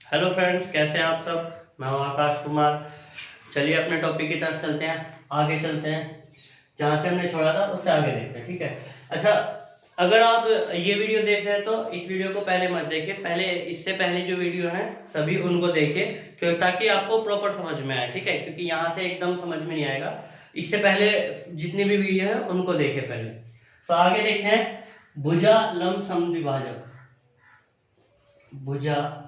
Hello friends, कैसे हैं आप सब। मैं हूं आकाश कुमार। चलिए अपने टॉपिक की तरफ चलते हैं, आगे चलते हैं। जहाँ से हमने छोड़ा था उससे आगे देखते हैं, ठीक है। अच्छा, अगर आप ये वीडियो देख रहे हैं तो इस वीडियो को पहले मत देखिए, पहले इससे पहले जो वीडियो है सभी उनको देखिए, ताकि आपको प्रॉपर समझ में आए, ठीक है। क्योंकि यहाँ से एकदम समझ में नहीं आएगा। इससे पहले जितनी भी वीडियो है उनको देखे पहले। तो आगे देखते हैं, भुजा लंब समद्विभाजक। भुजा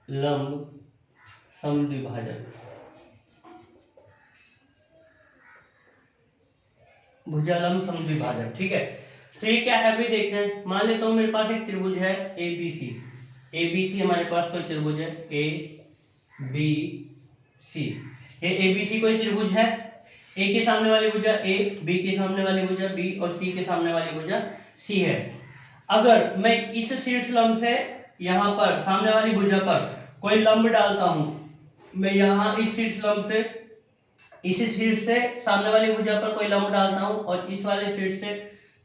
लंब समद्विभाजक। भुजालंब समद्विभाजक, ठीक है। तो ये क्या है अभी देखते हैं। मान लेता हूँ मेरे पास एक त्रिभुज है A B C. A B C हमारे पास कोई त्रिभुज है ए बी सी। ये ए बी सी कोई त्रिभुज है। ए के सामने वाली भुजा ए, बी के सामने वाली भुजा बी और सी के सामने वाली भुजा सी है। अगर मैं इस शीर्ष लंब से यहाँ पर सामने वाली भुजा पर कोई लंब डालता हूं, मैं यहाँ इस शीर्ष लंब से इस शीर्ष से सामने वाली भुजा पर कोई लंब डालता हूं और इस वाले शीर्ष से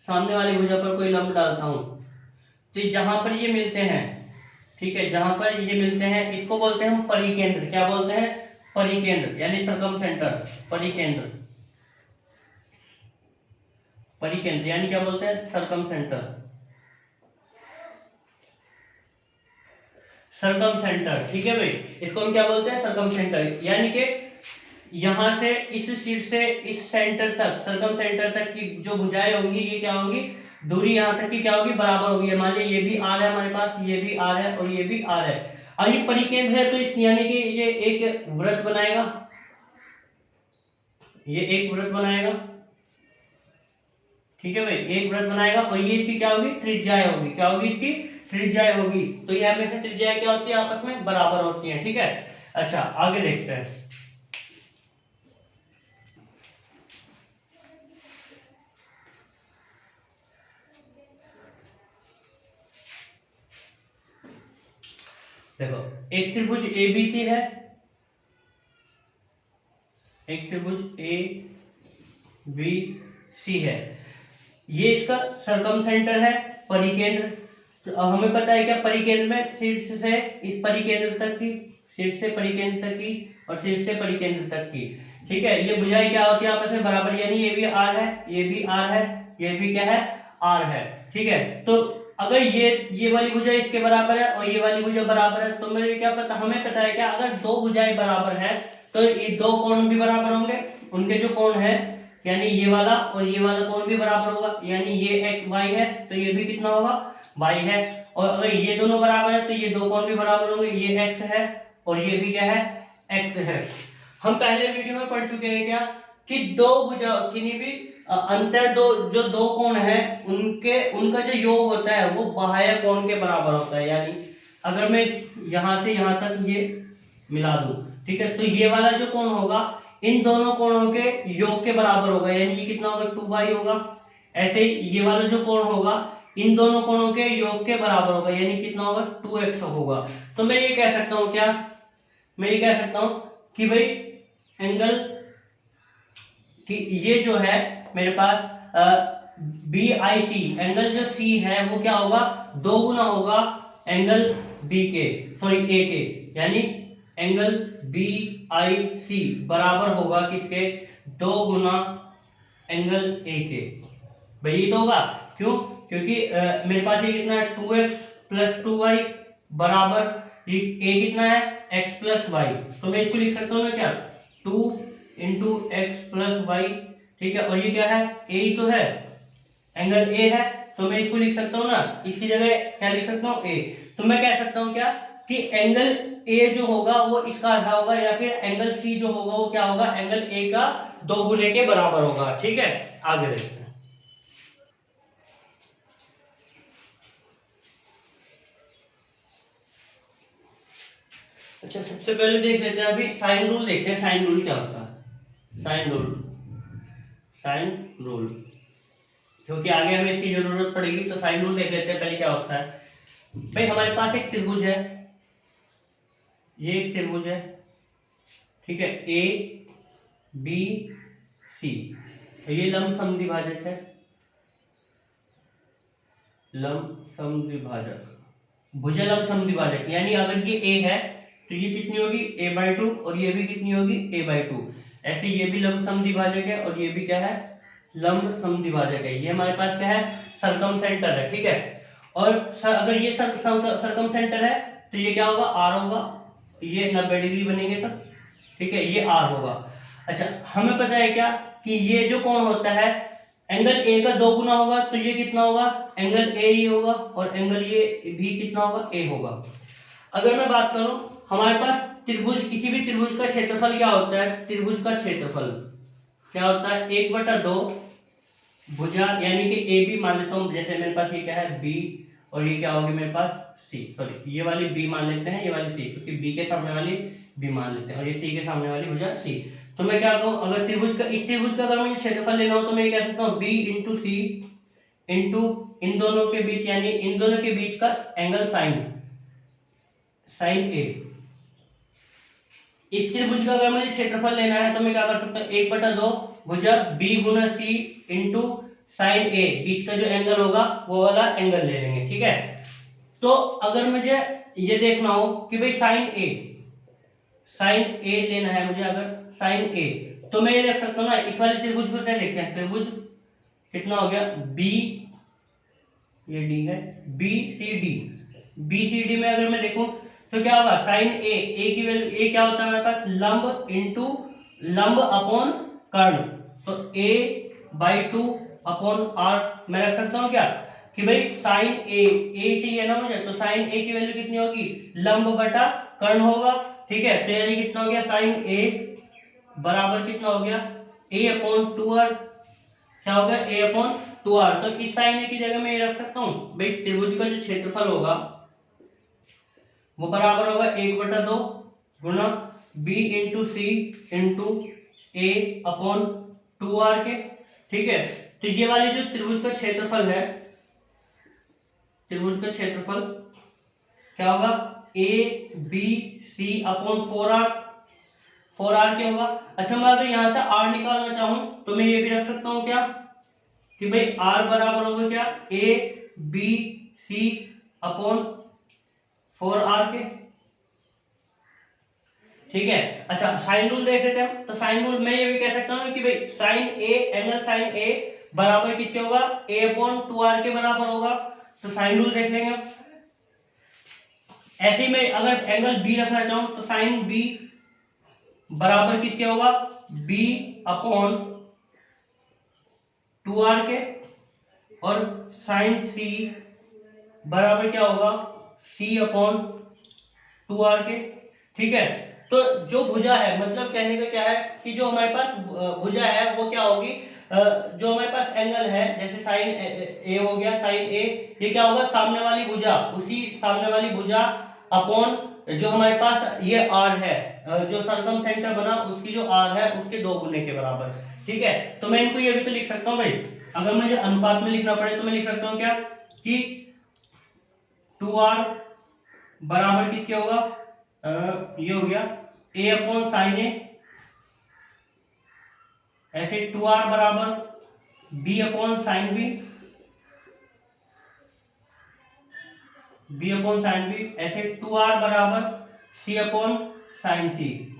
सामने वाली भुजा पर कोई लंब डालता हूं, तो जहां पर ये मिलते हैं, ठीक है, जहां पर ये मिलते हैं इसको बोलते हैं हम परिकेंद्र। क्या बोलते हैं? परिकेंद्र, यानी सरकम सेंटर। परिकेंद्र, परिकेंद्र यानी क्या बोलते हैं? सरकम सेंटर। सरकम सेंटर, ठीक है भाई। इसको हम क्या बोलते हैं? सरकम सेंटर। यानी कि यहां से इस शीर्ष से इस सेंटर तक, सरकम सेंटर तक की जो भुजाएं होंगी ये क्या होंगी? दूरी यहां तक की क्या होगी? बराबर होगी। मान लीजिए ये भी आर है हमारे पास, ये भी आर है और ये भी आर है। और ये परिकेंद्र है तो इस यानी कि ये एक वृत्त बनाएगा। ये एक वृत्त बनाएगा, ठीक है भाई, एक वृत्त बनाएगा। और ये इसकी क्या होगी? त्रिज्याएं होगी। क्या होगी इसकी? त्रिज्याएं होगी। तो ये हमेशा त्रिज्याएं क्या होती है? आपस में बराबर होती है, ठीक है। अच्छा, आगे देखते हैं। देखो, एक त्रिभुज एबीसी है, एक त्रिभुज ए बी सी है। ये इसका सरकम सेंटर है, परिकेंद्र। तो हमें पता है क्या? परिकेंद्र में शीर्ष से इस परिकेंद्र तक की, शीर्ष से परिकेंद्र तक की और शीर्ष से परिकेंद्र तक की, ठीक है। ये भुजाएं क्या होती है? आपस में बराबर, यानी ये भी आर है, ये भी आर है, ये भी क्या है? आर है, ठीक है। तो अगर ये वाली भुजा इसके बराबर है और ये वाली भुजा बराबर है, तो मेरे क्या पता, हमें पता है क्या? अगर दो भुजाएं बराबर है तो ये दो कोण भी बराबर होंगे। उनके जो कोण है, यानी ये वाला और ये वाला कोण भी बराबर होगा। यानी ये एक y है तो ये भी कितना होगा? y है। और अगर ये दोनों बराबर है तो ये दो कोण भी बराबर होंगे। ये x है और ये भी क्या है? x है। हम पहले वीडियो में पढ़ चुके हैं क्या, कि दो भुजा किन्हीं भी अंतर दो जो दो कोण है उनका जो योग होता है वो बाह्य कोण के बराबर होता है। यानी अगर मैं यहां से यहां तक ये मिला दूं, ठीक है, तो ये वाला जो कोण होगा इन दोनों कोणों के योग के बराबर होगा। यानी ये कितना होगा? 2y होगा। ऐसे ही ये वाला जो कोण होगा इन दोनों कोणों के योग के बराबर होगा। यानी कितना होगा? 2x होगा। तो मैं ये कह सकता हूं क्या? मैं ये कह सकता हूं कि भाई एंगल कि ये जो है मेरे पास बी आई सी, एंगल जो सी है वो क्या होगा? दो गुना होगा एंगल बी के, सॉरी ए के। यानी एंगल बी आई सी बराबर होगा किसके? दो गुना एंगल ए के। भाई ये तो होगा, क्यों? क्योंकि मेरे पास ये कितना है? 2x प्लस 2y बराबर ये a कितना है? x plus y। तो मैं इसको लिख सकता हूँ ना क्या? 2 इंटू एक्स प्लस वाई, ठीक है। और ये क्या है? a ही तो है, एंगल a है। तो मैं इसको लिख सकता हूँ ना, इसकी जगह क्या लिख सकता हूँ? a। तो मैं कह सकता हूँ क्या, कि एंगल a जो होगा वो इसका आधा होगा, या फिर एंगल c जो होगा वो क्या होगा? एंगल a का दो गुने के बराबर होगा, ठीक है। आगे देखते हैं। अच्छा, सबसे पहले देख लेते हैं, अभी साइन रूल देखते हैं। साइन रूल क्या होता है? साइन रूल, साइन रूल, क्योंकि आगे हमें इसकी जरूरत पड़ेगी। तो साइन रूल देख लेते हैं पहले क्या होता है। भाई हमारे पास एक त्रिभुज है, ये एक त्रिभुज है, ठीक है, ए बी सी। ये लंब समद्विभाजक है, लंब समद्विभाजक। भुजलम समद्विभाजक, यानी अगर ये a है तो ये कितनी होगी a/2 और ये भी कितनी होगी a/2। ऐसे ये भी लंब समद्विभाजक है और ये भी क्या है लंब समद्विभाजक है। ये हमारे पास क्या है सरकम सेंटर है, ठीक है। और अगर ये सरकम सेंटर है तो ये क्या होगा r होगा, ये 90 डिग्री बनेंगे सब, ठीक है, ये r होगा। अच्छा हमें पता है क्या कि ये जो कोण होता है एंगल ए का 2 गुना होगा, तो ये कितना होगा एंगल ए ही होगा और एंगल ये भी कितना होगा ए होगा। अगर मैं बात करूं हमारे पास त्रिभुज, किसी भी त्रिभुज का क्षेत्रफल क्या होता है, त्रिभुज का क्षेत्रफल क्या होता है 1/2 भुजा, यानी कि ए बी मान लेता हूं, जैसे मेरे पास ये क्या है बी और ये क्या होगी मेरे पास सी, सॉरी ये वाली बी मान लेते हैं, ये वाली सी, क्योंकि बी के सामने वाली बी मान लेते हैं और ये सी के सामने वाली भुजा सी। तो मैं क्या कहूँ अगर त्रिभुज का, इस त्रिभुज का अगर मुझे क्षेत्रफल लेना हो तो मैं कह सकता हूँ बी इंटू सी इंटू इन दोनों के बीच, यानी इन दोनों के बीच का एंगल साइन ए। इस त्रिभुज का अगर मुझे क्षेत्रफल लेना है तो मैं क्या कर सकता हूँ 1/2 भुजा बी गुना सी इंटू साइन ए, बीच का जो एंगल होगा वो वाला एंगल ले लेंगे, ठीक है। तो अगर मुझे ये देखना हो कि भाई साइन ए लेना है मुझे, अगर साइन ए, तो मैं ये देख सकता हूँ ना इस वाले त्रिभुज को क्या देखते हैं, त्रिभुज कितना हो गया बी, ये डी है बी सी डी में अगर मैं देखूं तो क्या होगा साइन ए की वैल्यू, ए क्या होता है हमारे पास लंब इंटू लंब अपॉन कर्ण, तो a/2 अपॉन r मैं रख सकता हूं क्या कि भाई साइन ए चाहिए ना मुझे, तो साइन ए की वैल्यू कितनी होगी लंब बटा कर्ण होगा, ठीक है। तो यानी कितना हो गया साइन ए बराबर कितना हो गया a/2r, क्या होगा a/2r। तो इस साइन ए की जगह मैं ये रख सकता हूँ भाई त्रिभुज का जो क्षेत्रफल होगा वो बराबर होगा 1/2 गुना b इंटू सी इंटू a/2r के, ठीक है। तो ये वाली जो त्रिभुज का क्षेत्रफल है, त्रिभुज का क्षेत्रफल क्या होगा a b c upon 4r क्या होगा। अच्छा मैं अगर यहां से r निकालना चाहूं तो मैं ये भी रख सकता हूं क्या कि भाई r बराबर होगा क्या a b c upon 4r के, ठीक है। अच्छा साइन रूल देख लेते हैं, तो साइन रूल मैं ये भी कह सकता हूँ कि भाई साइन ए, एंगल साइन ए बराबर किसके होगा a/2r के बराबर होगा, तो साइन रूल देख लेंगे। ऐसे ही मैं अगर एंगल बी रखना चाहूं तो साइन बी बराबर किसके होगा b/2r के, और साइन सी बराबर क्या होगा c/2r के, ठीक है। तो जो भुजा है, मतलब कहने का क्या है कि जो हमारे पास भुजा है वो क्या होगी, जो हमारे पास एंगल है जैसे साइन ए हो गया, साइन ए ये क्या होगा सामने वाली भुजा, उसी सामने वाली भुजा अपॉन जो हमारे पास ये आर है, जो सरकम सेंटर बना उसकी जो आर है उसके 2 गुने के बराबर, ठीक है। तो मैं इनको ये भी तो लिख सकता हूँ भाई, अगर मुझे अनुपात में लिखना पड़े तो मैं लिख सकता हूँ क्या कि 2r बराबर किसके होगा, ये हो गया a/sin a, ऐसे 2r बराबर b/sin b, ऐसे 2r बराबर c/sin c।